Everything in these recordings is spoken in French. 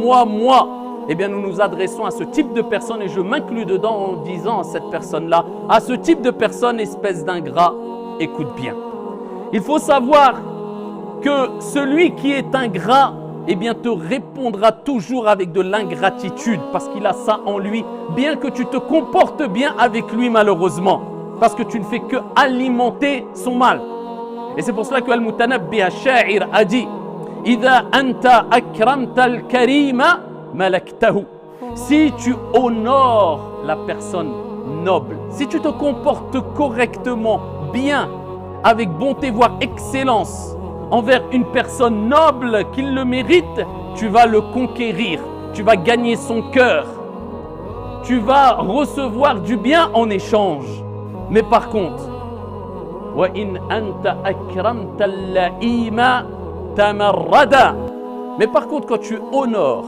moi, eh bien nous nous adressons à ce type de personne et je m'inclus dedans en disant à cette personne-là, à ce type de personne, espèce d'ingrat, écoute bien. Il faut savoir que celui qui est ingrat, eh bien te répondra toujours avec de l'ingratitude parce qu'il a ça en lui, bien que tu te comportes bien avec lui malheureusement, parce que tu ne fais que alimenter son mal. Et c'est pour cela que Al-Mutanabbi Ash-Sha'ir a dit « Idha anta akramta al-karima malaktahu » Si tu honores la personne noble, si tu te comportes correctement, bien, avec bonté, voire excellence, envers une personne noble qui le mérite, tu vas le conquérir, tu vas gagner son cœur, tu vas recevoir du bien en échange. Mais par contre, وَإِنْ أَنْتَ أَكْرَمْتَ اللَّئِيمَ تَمَرَّدَ Mais par contre, quand tu honores,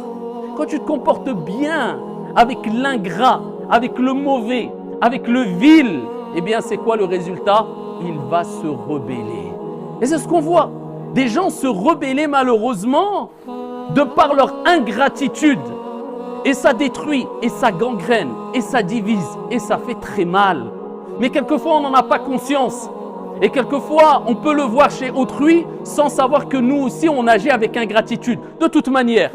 quand tu te comportes bien avec l'ingrat, avec le mauvais, avec le vil, eh bien c'est quoi le résultat? Il va se rebeller. Et c'est ce qu'on voit. Des gens se rebeller malheureusement de par leur ingratitude. Et ça détruit, et ça gangrène, et ça divise, et ça fait très mal. Mais quelquefois on n'en a pas conscience. Et quelquefois on peut le voir chez autrui sans savoir que nous aussi on agit avec ingratitude. De toute manière,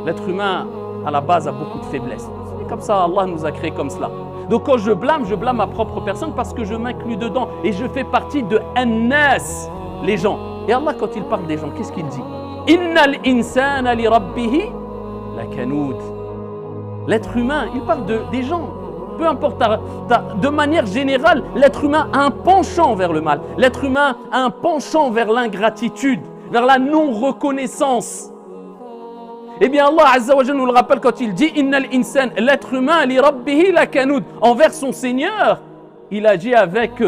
l'être humain à la base a beaucoup de faiblesses. Et comme ça Allah nous a créés comme cela. Donc quand je blâme ma propre personne parce que je m'inclus dedans et je fais partie de An-Nas, les gens. Et Allah quand il parle des gens, qu'est-ce qu'il dit? Innal insana li rabbihi lakanud. L'être humain, il parle des gens. Peu importe, de manière générale, l'être humain a un penchant vers le mal. L'être humain a un penchant vers l'ingratitude, vers la non-reconnaissance. Eh bien Allah Azza wa Jalla nous le rappelle quand il dit Innal insan, l'être humain li rabbihi lakanud, envers son Seigneur, il agit avec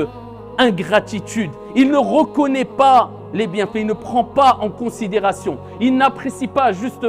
ingratitude. Il ne reconnaît pas les bienfaits, il ne prend pas en considération. Il n'apprécie pas juste